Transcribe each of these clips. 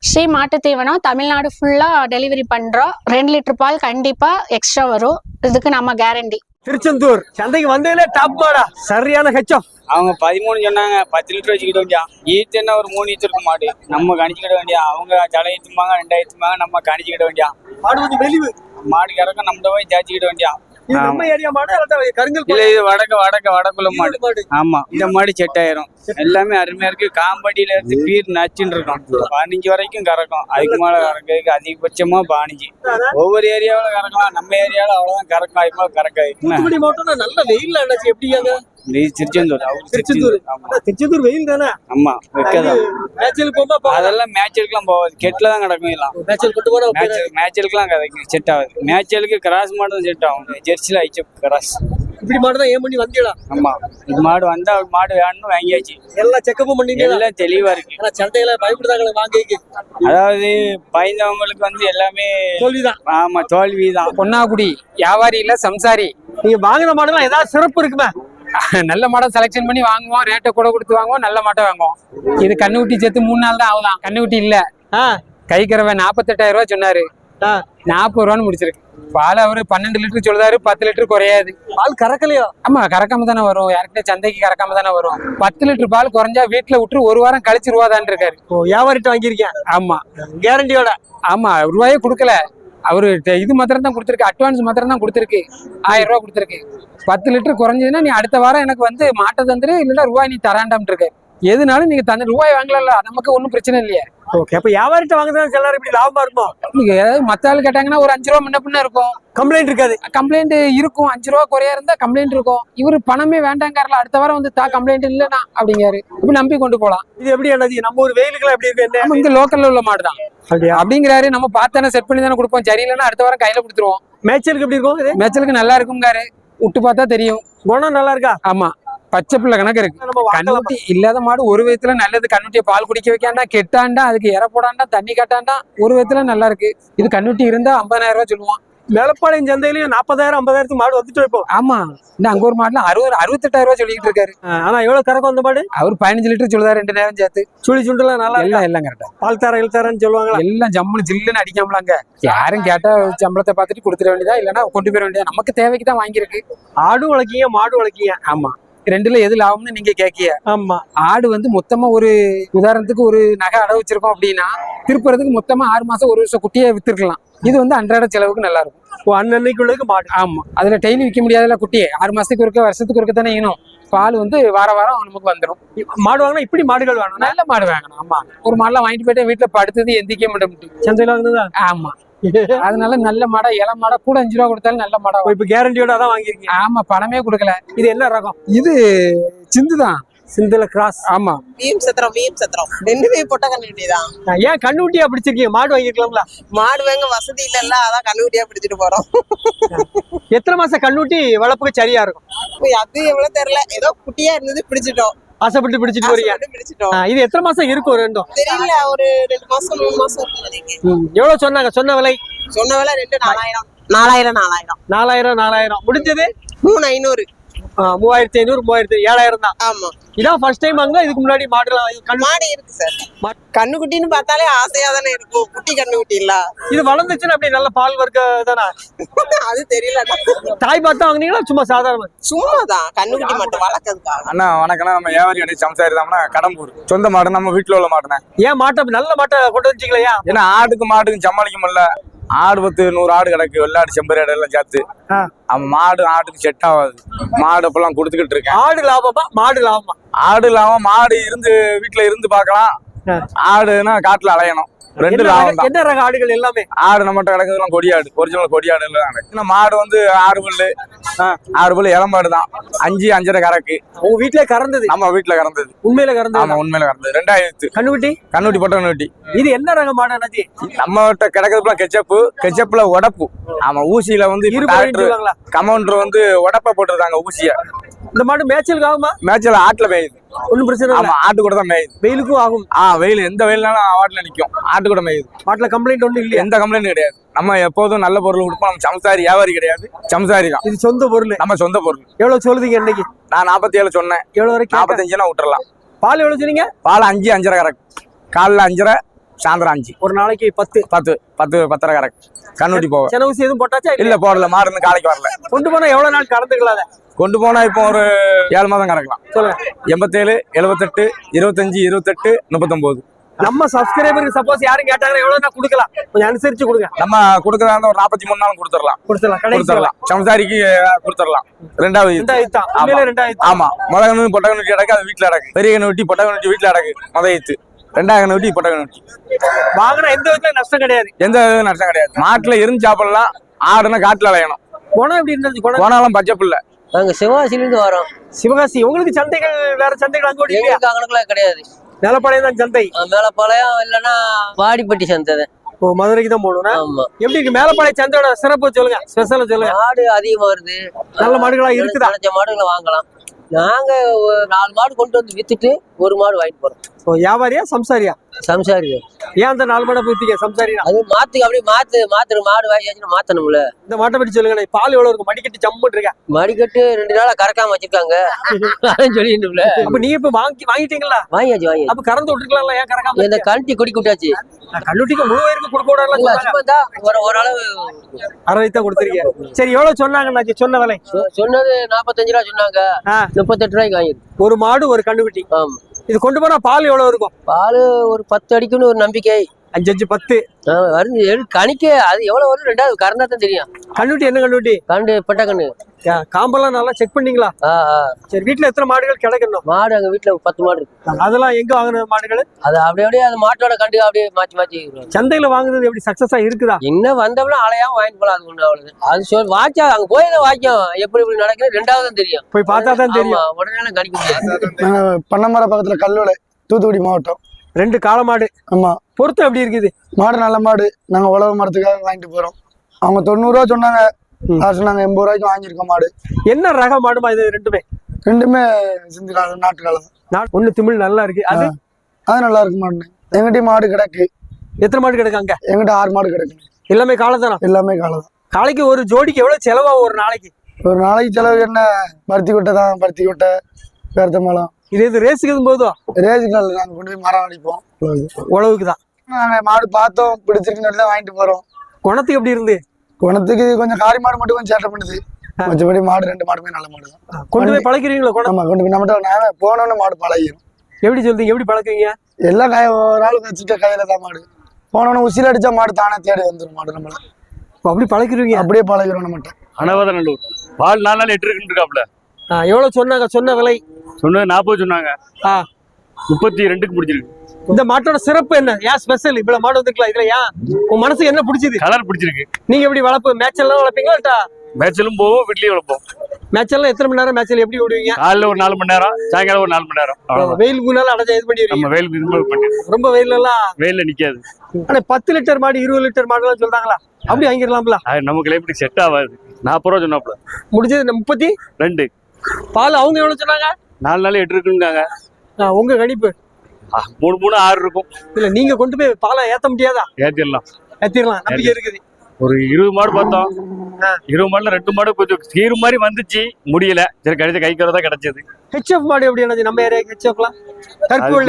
ஸ்ரீ மாட்டு தீவனம் தமிழ்நாடு ஃபுல்லா டெலிவரி பண்றோம். 2 லிட்டர் பால் கண்டிப்பா எக்ஸ்ட்ரா வரும். இதுக்கு நம்ம கேரண்டி. திருச்செந்தூர் சந்தைக்கு வந்ததுல டாப் மாடா சரியான ஹெச்சம். அவங்க 13 சொன்னாங்க, 10 லிட்டர் வச்சுக்கிட்ட வேண்டியா. ஈத்துன்னா ஒரு 3 ஈத்து இருக்கும் மாடு, நம்ம கணிச்சுக்கிட வேண்டியா. அவங்க ஜலை ஏற்றுமாங்க, 2 ஏற்றுமாங்க, நம்ம கணிச்சுக்கிட வேண்டியா. மாடு வந்து வெளிவு மாடு கறக்க நம்ம போய் தேய்ச்சிக்கிட வேண்டியா. நம்ம ஏரியா மாடு கருங்கல் இல்ல, இது வடக்குள்ள மாடு. ஆமா, இந்த மாடு செட் ஆயிரும். எல்லாமே அருமையா இருக்கு. காம்படியில இருந்து பீர் நச்சுன்னு இருக்கும். 15 வரைக்கும் கறக்கும். அதுக்கு மேல கறக்கிறதுக்கு அதிகபட்சமா 15. ஒவ்வொரு ஏரியாவில கறக்கலாம், நம்ம ஏரியாவில அவ்வளவுதான் கறக்கும். அதுக்கு மேல கறக்காது. நல்ல வெயில் எப்படியாங்க? திருச்செந்தூர் வெயில் தானே. ஆமா, அதெல்லாம் மேட்சுக்கெல்லாம் போகாது, கெட்ல தான் கிடக்கும். எல்லாம் மேட்சுக்கெல்லாம் செட் ஆகுது. மேட்சுக்கு கிராஸ் மாடு தான் செட் ஆகும். ஜெர்சில ஐச்ச கிராஸ் இப்படி மாடு தான் ஏன் பண்ணி வந்தீங்களா? ஆமா, இது மாடு வந்தா மாடு வேணும்னு வாங்கியாச்சு. எல்லாம் செக்கப் பண்ணீங்க, எல்லாம் தெளிவா இருக்கு. சண்டையில பயப்படுதாங்களே வாங்கிக்கு. அதாவது பயந்தவங்களுக்கு வந்து எல்லாமே தோல்விதான். ஆமா, தோல்விதான். பொன்னாகுடி வியாபாரி இல்ல சம்சாரி. நீங்க வாங்கின மாடெல்லாம் ஏதாவது சிறப்பு இருக்குமே? நல்ல மாடை செலக்ஷன் பண்ணி வாங்குவோம், ரேட்டை கூட கொடுத்து வாங்குவோம், நல்ல மாட்டை வாங்குவோம். இது கண்ணுக்குட்டி சேர்த்து 3 நாள் தான் ஆகுதான். கண்ணுக்குட்டி இல்ல, கைக்கிறவ 48,000 ரூபாய் சொன்னாரு. 40 ரூபான்னு முடிச்சிருக்கு. பால் அவரு 12 லிட்டர் சொல்றாரு, 10 லிட்டர் குறையாது. பால் கறக்கலையா? ஆமா, கறக்காம தானே வரும். யாருக்கிட்ட சந்தைக்கு கறக்காம தானே வரும். 10 லிட்டர் பால் குறைஞ்சா வீட்டுல விட்டு 1 வாரம் கழிச்சு ரூபாதான் இருக்காரு. வியாபாரிட்ட வாங்கியிருக்கேன். ஆமா, கேரண்டியோட. ஆமா, ரூபாயே கொடுக்கல அவரு. இது மாத்திரம் தான் கொடுத்துருக்கு, அட்வான்ஸ் மாத்திரம் தான் கொடுத்துருக்கு. 1000 ரூபாய் கொடுத்துருக்கு. 10 லிட்டர் குறைஞ்சதுன்னா நீ அடுத்த வாரம் எனக்கு வந்து மாட்டை தந்துரு, இல்லைன்னா ரூபாய் நீ தராண்டாம் இருக்கு. எதுனாலும் நீங்க தந்து ரூபாய் வாங்கல, நமக்கு ஒன்றும் பிரச்சனை இல்லையே. ஓகே, அப்ப வியாபாரிட்ட வாங்குறது எல்லாரும் இப்படி லாபமா இருக்கும். நீங்க ஏதாவது மத்த ஆள் கேட்டாங்கன்னா ஒரு 5 ரூபா முன்ன பின்ன இருக்கும். கம்ப்ளைண்ட் இருக்காது. கம்ப்ளைண்ட் இருக்கும், 5 ரூபா குறையா இருந்தா கம்ப்ளைண்ட் இருக்கும். இவரு பணமே வேண்டாங்காரல, அடுத்த வாரம் வந்து கம்ப்ளைண்ட் இல்லைன்னா அப்படிங்காரு. இப்படி நம்பி கொண்டு போலாம். இது எப்படி என்னது, நம்ம ஒரு வெயிலுக்குலாம் எப்படி இருக்கு? நம்ம இங்க லோக்கல்ல உள்ள மாடுதான் அப்படிங்கிறாரு. நம்ம பார்த்தானே செட் பண்ணி தானே கொடுப்போம். சரியில்லைன்னா அடுத்த வாரம் கையில கொடுத்துருவோம். மேய்ச்சலுக்கு எப்படி இருக்கும்? மேய்ச்சலுக்கு நல்லா இருக்குங்காரு. விட்டு பார்த்தா தெரியும். குணம் நல்லா இருக்கா? ஆமா, பச்சை பிள்ளை கணக்கு இருக்கு. கண்ணுட்டி இல்லாத மாடு ஒரு விதத்துல நல்லது. கண்ணுட்டியை பால் குடிக்க வைக்காண்டா, கெட்டாண்டா, அதுக்கு இற போடாண்டா, தண்ணி கட்டாண்டா, ஒரு விதத்துல நல்லா இருக்கு. இது கண்ணுட்டி இருந்தா 50,000 ரூபாய் சொல்லுவான். மேலப்பாளையம் சந்தையிலயும் 40,000 50,000 மாடு வந்துட்டு வைப்போம். ஆமா, இந்த அங்க ஒரு மாடுல 68,000 ரூபாய் சொல்லிட்டு இருக்காரு. ஆனா எவ்வளவு கறக்கும் அந்த மாடு? அவர் 15 லிட்டர் சொல்லுவாரு 2 நேரம் சேர்த்து. சுழி சுண்டெல்லாம் நல்லா எல்லாம் கரெக்டா. பால் தர இழுத்தாரன்னு சொல்லுவாங்க. எல்லாம் ஜம்முன்னு ஜில்லுன்னு அடிக்காமலாங்க. யாரும் கேட்டா சம்பளத்தை பார்த்துட்டு கொடுத்துட வேண்டியதா, இல்லைன்னா கொண்டு போயிட வேண்டியதா. நமக்கு தேவைக்கு தான் வாங்கியிருக்கு. ஆடு வளர்க்கீங்க, மாடு வளர்க்கீங்க. ஆமா, 2ல எது லாபம்னு நீங்க கேட்கிய. ஆமா, ஆடு வந்து மொத்தமா ஒரு உதாரணத்துக்கு ஒரு நகை அடை வச்சிருக்கோம் அப்படின்னா திருப்புறதுக்கு மொத்தமா 6 மாசம் 1 வருஷம் குட்டியை வித்துருக்கலாம். இது வந்து அன்றாட செலவுக்கு நல்லா இருக்கும். அன்னன்னைக்கு உள்ளதுக்கு மாடு. ஆமா, அதுல டெய்லி விற்க முடியாதுல. குட்டியை 6 மாசத்துக்கு ஒருக்க, வருஷத்துக்கு ஒருக்க தானே ஈனும். பால் வந்து வார வாரம் நமக்கு வந்துடும். மாடு வாங்கினா இப்படி மாடுகள் வேணும், நல்ல மாடு வாங்கணும். ஆமா, ஒரு மாடெல்லாம் வாங்கிட்டு போயிட்டு வீட்டுல படுத்தது எந்திக்க மாட்டேன். சந்தையில வாங்கினதா? ஆமா, அதனால நல்ல மாடா, இள மாடா கூட 5 ரூபா கொடுத்தாலும் நல்ல மாடா. இப்ப கேரண்டியோட தான் வாங்கிருக்கீங்க? ஆமா, பணமே கொடுக்கல. இது என்ன ரகம்? இது சிந்துதான், சிந்துல கிராஸ். ஆமா, வீம் சத்திரம் 2 போட்டா கண்ணுக்குட்டிதான். ஏன் கண்ணுக்குட்டியா பிடிச்சிருக்கீங்க? மாடு வாங்கிருக்கலாம்ல? மாடு வாங்க வசதி இல்லல்ல, அதான் கண்ணுக்குட்டியா பிடிச்சிட்டு போறோம். எத்தனை மாசம் கண்ணுக்குட்டி வளர்ப்புக்கு சரியா இருக்கும்? அது எவ்வளவு தெரியல, ஏதோ குட்டியா இருந்தது பிடிச்சிட்டோம். ஆசைப்பட்டு பிடிச்சிட்டு வரீங்க? இது எத்தனை மாசம் இருக்கும்? ரெண்டும் தெரியல, ஒரு 2 மாசம் 3 மாசம் இருக்கும். எவ்வளவு சொன்னாங்க? சொன்ன விலை 2 4000 4000 முடிஞ்சது 3500 3500 3000 7000 தான். ஆமா, இதான் ஃபர்ஸ்ட் டைம் வாங்க. இதுக்கு முன்னாடி மாடு இருக்கு சார். கண்ணுக்குட்டின்னு பார்த்தாலே ஆசையா தானே இருக்கும். குட்டி கண்ணுக்குட்டி இல்ல, இது வளர்ந்துச்சுன்னா அப்படி நல்ல பால் வர்க்க தானே? அது தெரியல. தாய் பார்த்தா வாங்கினீங்களா சும்மா சாதாரண? சும்மாதான் கண்ணுக்குட்டி மட்டும் வளர்க்கறதுக்காக. அண்ணா வணக்கம். நம்ம வியாபாரி அடி சம்சாரி தாம்னா கடம்பூர். சொந்த மாடு, நம்ம வீட்டுல உள்ள மாடுனே. ஏன் மாட்டை நல்ல மாட்டை கொண்டு வந்துட்டீங்களா? ஏன்னா ஆடுக்கும் மாட்டுக்கும் சமாளிக்க முடியல. ஆடு 100 ஆடு கிடக்கு, வெள்ளாடு செம்பரி ஆடு எல்லாம் சேர்த்து. மாடு ஆட்டுக்கு செட் ஆகாது. மாடு அப்பெல்லாம் கொடுத்துக்கிட்டு இருக்கேன். ஆடு லாபமா மாடு லாபமா? ஆடு லாபம். மாடு இருந்து வீட்டுல இருந்து பாக்கலாம், ஆடுனா காட்டுல அலையணும். 2 லாபம் தான். என்ன ரக ஆடுகள் எல்லாமே? ஆடு நம்மகிட்ட கிடக்குறதுலாம் கொடியாடு, ஒரிஜினல் கொடியாடு எல்லாம். மாடு வந்து 6 பல்லு இளம்பாடு தான். 5 5.5 கறக்கு. உங்க வீட்டுல கறந்தது? நம்ம வீட்டுல கறந்தது. உண்மையில கறந்தது? ஆமா, உண்மையில கறந்தது. 2000 கண்ணுட்டி போட்ட கண்ணுட்டி. இது என்ன ரக மாடு அண்ணாச்சி? நம்ம கிட்ட கிடக்குறதுலாம் கெச்சப்ல உடப்பு. ஆமா, ஊசியில வந்து கமௌண்டர் வந்து உடப்ப போட்டுருக்காங்க ஊசிய. இந்த மாடு மேய்ச்சலுக்கு ஆகுமா? மேய்ச்சல் ஆட்டுல மேயுது. ஒன்னும் பிரச்சனை இல்ல. ஆட்டு கூட தான் மேயுது. வெயிலுக்கும் ஆகும். வெயில் எந்த வெயில்னாலும் ஆட்டுல நிக்கும். ஆட்டு கூட மேயுது. மாட்டுல கம்ப்ளைண்ட் ஒன்றும் இல்லையா? எந்த கம்ப்ளைண்ட் கிடையாது. நம்ம எப்போதும் நல்ல பொருள் கொடுப்போம். நம்ம சம்சாரி வியாபாரி கிடையாது, சம்சாரி தான். இது சொந்த பொருள். நம்ம சொந்த பொருள். எவ்வளவு சொல்லுதீங்க இன்னைக்கு? நான் 47 சொன்னேன். எவ்வளவு வரைக்கும்? 45 விட்டுறலாம். பால் எவ்வளவு சொன்னீங்க? பால் 5 5.5 கறக்கு. காலைல 5.5, சாயந்தரம் 5. ஒரு நாளைக்கு 10 10 கறக்கு கண்ணுட்டி போக. சென ஊசி எதுவும் போட்டாச்சா இல்ல போடல, மாடு இன்னும் காலைக்கு வரல. கொண்டு போனா எவ்வளவு நாள் கறந்துக்கலாம் அதை? கொண்டு போனா இப்போ ஒரு 7 மாதம் கறக்கலாம். சொல்லுங்க. 87, 78, 25, 28, 39. நம்ம சப்ஸ்கிரைபருக்கு சப்போஸ் யாரும் கேட்டாங்கன்னா எவ்வளவு நான் கொடுக்கலாம், கொஞ்சம் அனுசரிச்சு கொடுங்க. நம்ம கொடுக்கறதா ஒரு 43 நாளும் கொடுத்துடலாம். கொடுத்துடலாம். சம்சாரிக்கு கொடுத்துடலாம். ரெண்டாவது தான் உண்மையிலே ரெண்டாவது. ஆமா, முத கண்ணு பொட்டை கண்ணுட்டி அடக்கு, அது வீட்டுல அடக்கு. பெரிய கண்ணுட்டி பொட்டை கண்ணுட்டி வீட்டுல அடக்கு. முத ஈத்து. ரெண்டாவது கண்ணுட்டி பொட்டை கண்ணுட்டி. வாங்கினா எந்த விதத்துல நஷ்டம் கிடையாது. எந்த விதம் நஷ்டம் கிடையாது. மாட்டுல இருந்து சாப்பிடலாம், ஆடுனா காட்டுல அலையணும். குணம் எப்படி இருந்துச்சு? போனாலும் பச்சை புல்ல. நாங்க சிவகாசியிலிருந்து வரோம். சிவகாசி. உங்களுக்கு சந்தைகள் வேற சந்தைகள் அங்க ஓடி எங்களுக்கு அங்கனக்குலாம் கிடையாது. மேலப்பாளையம் தான் சந்தை. மேலப்பாளையம் இல்லைன்னா வாடிப்பட்டி சந்தை தான். ஓ, மதுரைக்கு தான் போகணும். ஆமா. எப்படி இருக்கு மேலப்பாளையம் சந்தையோட சிறப்பு சொல்லுங்க, ஸ்பெஷலா சொல்லுங்க. மாடு அதிகமா வருது, நல்ல மாடுகளா இருக்குதா? நினைச்ச மாடுகளை வாங்கலாம். நாங்க ஒரு 4 மாடு கொண்டு வந்து வித்துட்டு 1 மாடு வாங்கிட்டு போறோம். ஓ, வியாபாரியா சம்சாரியா? சம்சாரி. ஏன் அந்த 4 மாடை வித்தீங்க சம்சாரியா? அது அப்படியே மாத்துற மாடு வாங்கியாச்சுன்னா மாத்தணும்ல. இந்த மாட்டை பற்றி சொல்லுங்க. பால் எவ்வளவு இருக்கும்? மடிக்கட்டு ஜம்முன்னு இருக்கா? மடிக்கட்டு 2 நாளா கறக்காம வச்சிருக்காங்க. சொல்லிட்டுல அப்ப நீங்க இப்ப வாங்கிட்டீங்களா? வாங்கியாச்சு. அப்ப கறந்து விட்டுருக்கலாம்ல, ஏன் கறக்காம? இந்த கண்டி கொடி விட்டாச்சு. கண்ணுட்டிக்கு முழு வயிறுக்கு கொடுக்க விடலாம். ஓரளவு 60 தான் கொடுத்துருக்கீங்க. சரி, எவ்வளவு சொன்னாங்க? சொன்ன விலை சொன்னது 45 ரூபா சொன்னாங்க. 38 ரூபாய்க்கு வாங்கிருக்கு. ஒரு மாடு ஒரு கண்ணுக்குட்டி. ஆமா. இது கொண்டு போனா பால் எவ்வளவு இருக்கும்? பால் ஒரு 10 அடிக்குன்னு ஒரு நம்பிக்கை. 5, 10 வருது கணிக்க. அது எவ்வளவு வரும் ரெண்டாவது கறந்தா தான் தெரியும். கண்ணுட்டி என்ன கண்ணுட்டி? கண்டு பெட்ட கண்ணு. காம்பெல்லாம் நல்லா செக் பண்ணீங்களா? சரி, வீட்டுல எத்தனை மாடுகள் கிடைக்கணும்? மாடு எங்க வீட்டுல 10 மாடு இருக்கு. அதெல்லாம் எங்க வாங்கின மாடுகள்? அது அப்படியே அது மாட்டோட கண்டு அப்படியே மாத்தி சந்தையில வாங்குறது எப்படி சக்சஸா இருக்குதா? என்ன வந்தவளும் ஆளையாவும் வாங்கிட்டு போலாம். அது ஒண்ணு அவ்வளவு. அது வாய்ச்சா அங்க போய் வாய்க்கும் எப்படி நடக்குது ரெண்டாவது தான் தெரியும். போய் பார்த்தா தான் தெரியும். உடனே கணிக்க முடியாது. பண்ணமர பக்கத்துல கல்லூலை, தூத்துக்குடி மாவட்டம். 2 காளை மாடு. ஆமா. பொருத்தம் எப்படி இருக்குது? மாடு நல்ல மாடு. நாங்க உழவு மரத்துக்காக வாங்கிட்டு போறோம். அவங்க 90 ரூபா சொன்னாங்க. நாங்க 80 ரூபாய்க்கு வாங்கியிருக்கோம் மாடு. என்ன ரக மாடுமா இது? ரெண்டுமே சிந்து காலம், நாட்டு காலம். ஒண்ணு திமிழ் நல்லா இருக்கு. அது நல்லா இருக்கு மாடு. எங்கிட்ட மாடு கிடக்கு. எத்தனை மாடு கிடக்காங்க? எங்கிட்ட 6 மாடு கிடக்கு. எல்லாமே காளைதானா? எல்லாமே காளைதான். காளைக்கு ஒரு ஜோடிக்கு எவ்வளவு செலவாகும் ஒரு நாளைக்கு? ஒரு நாளைக்கு செலவு என்ன, பருத்தி கொட்டை தான். பருத்தி கொட்டை, பேர்த்த மலம். இது ரேஸுக்கு போதும். ரேஸுக்கு நாங்க கொண்டு போய் மரம் அடிப்போம். உழவுக்கு தான். நாங்க மாடு பார்த்தோம், பிடிச்சிருக்குன்னு தான் வாங்கிட்டு போறோம். குணத்துக்கு எப்படி இருந்து? குணத்துக்கு கொஞ்சம் காரி மாடு மட்டும் கொஞ்சம் சேட்டை பண்ணுது. மற்றபடி மாடு 2 மாடுமே நல்ல மாடு தான். கொண்டு போய் பழக்கிறீங்களா? ஆமா, கொண்டு போய் நம்மகிட்ட போனோன்னு மாடு பழகிடும். எப்படி சொல்றீங்க? எப்படி பழக்கிறீங்க? எல்லாம் ஒரு ஆள் வச்சுட்டு கையில தான் மாடு. போனோன்னு உசில அடிச்சா மாடு தானே தேடி வந்துடும் மாடு. நம்மள அப்படி பழக்கிறீங்க? அப்படியே பழகிறோம் நம்மகிட்ட. அனவதநல்லூர் பால் 4 நாள் 8 இருக்குன்னு இருக்காப்ல. எவ்வளவு சொன்னாங்க? சொன்ன விலை சொன்னது 40 சொன்னாங்க. 32க்கு முடிச்சிருக்கு. இந்த மாட்டோட சிறப்பு என்ன? ஏன் ஸ்பெஷல்? இவ்வளவு மாடு வந்துருக்கலாம். இதுல ஏன் உன் மனசுக்கு என்ன பிடிச்சது? கலர் பிடிச்சிருக்கு. நீங்க எப்படி வளர்ப்பு? மேட்செல்லாம் வளர்ப்பீங்களா? மேட்சலும் போவோம், வீட்லயும் வளர்ப்போம். மேட்செல்லாம் எத்தனை மணி நேரம்? மேட்சல் எப்படி விடுவீங்க? காலைல ஒரு 4 மணி நேரம், சாயங்காலம் ஒரு 4 மணி நேரம். வெயில் முன்னால அடைஞ்சா இது பண்ணி நம்ம வெயில் பண்ணி ரொம்ப வெயில் எல்லாம் வெயில நிக்காது. ஆனா 10 லிட்டர் மாடு 20 லிட்டர் மாடு எல்லாம் சொல்றாங்களா? அப்படி வாங்கிடலாம்ல? நமக்கு எப்படி செட் ஆகாது. 40 ரூபா சொன்னாப்ல. முடிஞ்சது 32. பால் அவங்க எவ்வளவு சொன்னாங்க? 4 நாள் 8 இருக்குங்க. உங்க கணிப்பு? 3 6 இருக்கும். இல்ல நீங்க கொண்டு போய் பாலை ஏத்த முடியாதா? ஏத்திடலாம். நம்பிக்கை இருக்குது. ஒரு 20 மாடு பார்த்தோம். 20 மாடுல 2 மாடு கொஞ்சம் கீறு மாதிரி வந்துச்சு, முடியல. சரி, கழிச்சு கை கறதா கிடைச்சது. ஹெச்எஃப் மாடு எப்படி இருந்துச்சு? நம்ம ஏரியா ஹெச்எஃப்லாம்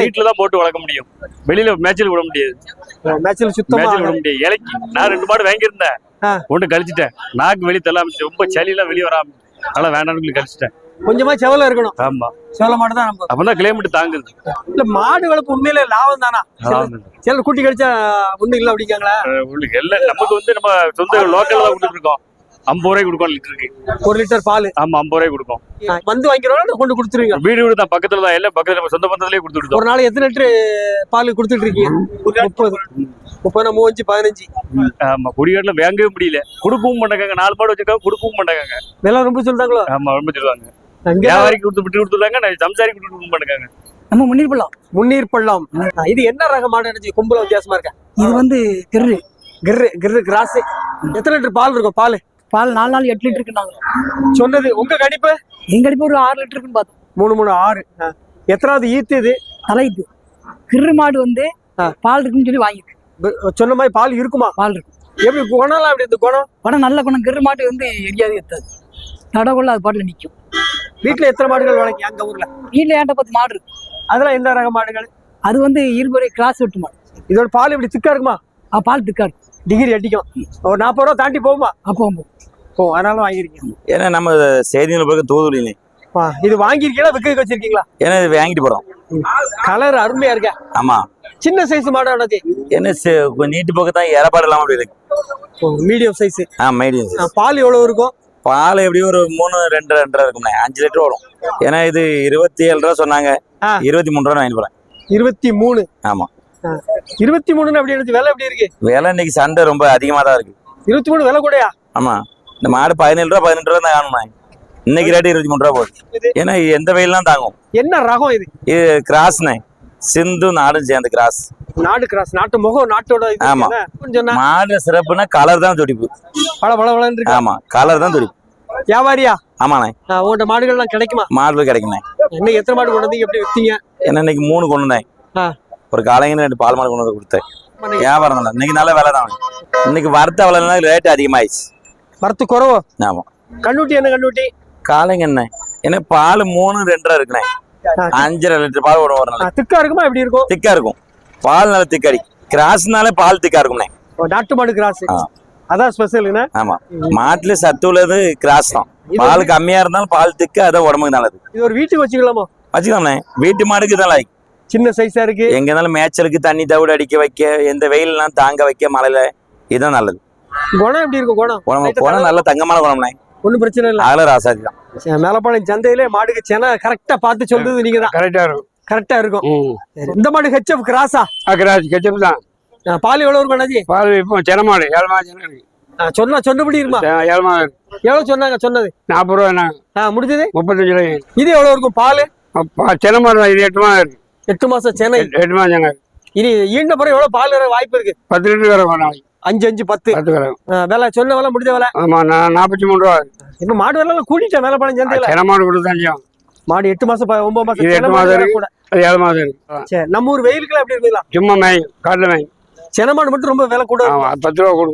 வீட்டுல தான் போட்டு வளர்க்க முடியும். வெளியில மேட்சில் விட முடியாது. மேட்சில் சுத்தமா விட முடியாது. இலைக்கு நான் 2 மாடு வாங்கியிருந்தேன். ஒன்று கழிச்சிட்டேன். நாக்கு வெளியே தள்ள ரொம்ப சளி எல்லாம் வெளியே வராம அதெல்லாம் வேண்டாம்னு கழிச்சிட்டேன். கொஞ்சமா செவல இருக்கணும். ஆமா, செவல மாடு தான் நம்ம. அப்பதான் கிளைமேட் தாங்குது. இல்ல மாடு வளர்ப்பு உண்மையிலே லாபம் தானா? சில கூட்டி கழிச்சா ஒண்ணு இல்ல அப்படிங்காங்களா? எல்லாம் நமக்கு நம்ம சொந்த லோக்கல்ல தான் கொடுத்துட்டு இருக்கோம். 50 ரூபாய்க்கு கொடுக்கும் லிட்டருக்கு. 1 லிட்டர் பால். ஆமா, 50 ரூபாய்க்கு கொடுக்கும். வந்து வாங்கிடுவோம், கொண்டு கொடுத்துருவீங்க. வீடு தான் பக்கத்துல தான். எல்லாம் பக்கத்துல நம்ம சொந்த பந்தத்திலேயே கொடுத்துட்டு. ஒரு நாள் எத்தனை லிட்டர் பால் கொடுத்துட்டு இருக்கீங்க? 30, 35, 15. ஆமா, குடிகாட்டுல வாங்கவே முடியல. கொடுக்கவும் மாட்டாங்க. 4 மாடு வச்சிருக்காங்க, கொடுக்கவும் மாட்டாங்க. விலை ரொம்ப சொல்றாங்களோ? ஆமா, ரொம்ப சொல்லுவாங்க. வியாபாரிக்கு கொடுத்துருவாங்க, சம்சாரிக்கு கொடுக்க மாட்டாங்க. நம்ம முன்னீர் பள்ளம். இது என்ன ரக மாடு? நினைச்சு கும்பல வித்தியாசமா இருக்கா? இது வந்து கிர்ரு கிராஸ். எத்தனை லிட்டர் பால் இருக்கும்? பால் 4 நாள் 8 லிட்டருக்கு நாங்க சொன்னது. உங்க கணிப்பு? எங்க கணிப்பு ஒரு 6 லிட்டருக்குன்னு பார்த்தோம். 3, 3, 6. எத்தனாவது ஈத்து இது? தலைத்து. கிர்ரு மாடு வந்து பால் இருக்குன்னு சொல்லி வாங்கிருக்கு. சொன்ன மாதிரி பால் இருக்குமா? பால் இருக்கும். எப்படி குணம்லாம்? அப்படி இந்த குணம் நல்ல குணம். கிர்ரு மாடு வந்து எரியாது எத்தாது. தடவுள்ள அது பாட்டுல நிக்கும். வீட்டுல எத்தனை மாடுகள் வளர்க்கி? அங்க ஊர்ல வீட்டுல ஏன்ட்ட 10 மாடு இருக்கு. அதெல்லாம் என்ன ரக மாடுகள்? அது வந்து இருபறை கிராஸ் வெட்டு மாடு. இதோட பால் இப்படி திக்கா இருக்குமா? பால் திக்காரு டிகிரி அடிக்கும். ஒரு 40 ரூபா தாண்டி போகுமா? அப்போ ஓ, அதனால வாங்கிருக்கீங்க. ஏன்னா நம்ம செய்திகளை பார்க்க தூதுலினே. இது வாங்கிருக்கீங்களா விற்க வச்சிருக்கீங்களா? ஏன்னா இது வாங்கிட்டு போறோம். கலர் அருமையா இருக்கா? ஆமா. சின்ன சைஸ் மாடா அண்ணாச்சி? என்ன நீட்டு பக்கம் தான் ஏறப்பாடு இல்லாம அப்படி இருக்கு. Medium size. Medium size. பால் எவ்வளவு இருக்கும்? பால் எப்படியும் ஒரு 3-2.5 இருக்கும்ண்ணே. 5 லிட்டர் வரும். ஏன்னா இது 27 ரூபா சொன்னாங்க. 23 ரூபா வாங்கிட்டு போறேன். 23? ஆமா. 23 அப்படி எடுத்து விலை எப்படி இருக்கு? விலை இன்னைக்கு சண்டை ரொம்ப அதிகமா தான் இருக்கு. 23 விலை கூடயா? ஆமா. இந்த மாடு 17 ரூபா 18 ரூபா தான் காணும்ண்ணே. இன்னைக்கு ரேட்டு 23 ரூபா போகுது. ஏன்னா எந்த வெயிலாம் தாங்கும். என்ன ரகம் இது? இது கிராஸ்ண்ணே. சிந்து நாடும் சேர்ந்த கிராஸ். நாடு கிராஸ். நாட்டு முகம் நாட்டோட. ஆமா. மாடு சிறப்புனா கலர் தான் துடிப்பு. பல இருக்கு. ஆமா, கலர் தான் துடிப்பு. வியாபாரியா? ஆமாண்ணே. உங்கள்ட்ட மாடுகள்லாம் கிடைக்குமா? மாடு கிடைக்குண்ணே. இன்னைக்கு எத்தனை மாடு கொண்டு வந்தீங்க? எப்படி வித்தீங்க? என்ன இன்னைக்கு 3 கொண்டு வந்தேன். ஒரு காலைங்க 2 பால் மாடு கொண்டு வந்து கொடுத்தேன். வியாபாரம் தான். இன்னைக்கு நல்ல விலை தான். இன்னைக்கு வரத்த விலைனா ரேட் அதிகமாயிடுச்சு. வரத்து குறவோ? ஆமா. கண்ணுட்டி என்ன கண்ணுட்டி? காலைங்க என்ன? ஏன்னா பால் 3-2 இருக்குண்ணே. 5.5 லிட்டர் பால் ஒரு நாள். திக்கா இருக்குமா? எப்படி இருக்கும்? திக்கா இருக்கும். பால் நல்லா திக்காடி. கிராஸ்னாலே பால் திக்கா இருக்கும்ண்ணே. நாட்டு மாடு கிராஸ். அதான் ஸ்பெஷல். ஆமா. மாட்டுல சத்து உள்ளது கிராஸ் தான். பால் கம்மியா இருந்தாலும் பால் திக்கா, அதான் உடம்புக்கு நல்லது. இது ஒரு வீட்டுக்கு வச்சுக்கலாமா? வச்சுக்கலாம்ண்ணே. வீட்டு மாடுக்கு தான் லாய்க்கு. சின்ன சைஸா இருக்கு. எங்க இருந்தாலும் மேய்ச்சலுக்கு தண்ணி தவிடு அடிக்க வைக்க, எந்த வெயில்லாம் தாங்க வைக்க, மழையில இதுதான் நல்லது. குணம் எப்படி இருக்கும்? குணம் நல்ல தங்கமான குணம்ண்ணே. ஒன்னும் பிரச்சனை இல்லை. அதுல ராசாதி தான். மேலப்பாளையம் சந்தையிலே மாடுக்கு சென கரெக்டா பார்த்து சொல்றது நீங்க தான். கரெக்டா இருக்கும். இந்த மாடு ஹெச்எஃப் கிராஸா? கிராஸ் ஹெச்எஃப் தான். பால் எவ்வளவு இருக்கும் அண்ணாச்சி? பால் இப்போ சென மாடு 7 மாதம் இருக்கு. சொன்னபடி இருக்குமா? 7 மாதம். எவ்வளவு சொன்னாங்க? சொன்னது 40 ரூபா. முடிஞ்சது 35 ரூபாய். இது எவ்வளவு இருக்கும் பால்? சென மாடு இது 8 மாதம் இருக்கு. 8 மாசம் சென்னை. 8 மாதம் சென்னை. இனி ஈண்ட பிறகு எவ்வளவு பால் வர வாய்ப்பு இருக்கு? 10 லிட்டர் வரும் நாளைக்கு. 5-10 வரும். விலை சொன்ன விலை முடிஞ்ச விலை? ஆமா. 43 ரூபா. இப்ப மாடு விலை கூட்டிட்டேன் மேலப்பாளையம் சந்தையில. சென மாடு கொடுத்தாங்க. மாடு 8 மாசம் 9 மாசம். 8 மாதம் இருக்கு. 7 மாதம் இருக்கு. சரி, நம்ம ஊர் வெயிலுக்குலாம் எப்படி இருக்குங்களா? சும்மா மேய் காட்டுல மேய். சென மாடு மட்டும் ரொம்ப விலை கூட. 10 ரூபா கொடு.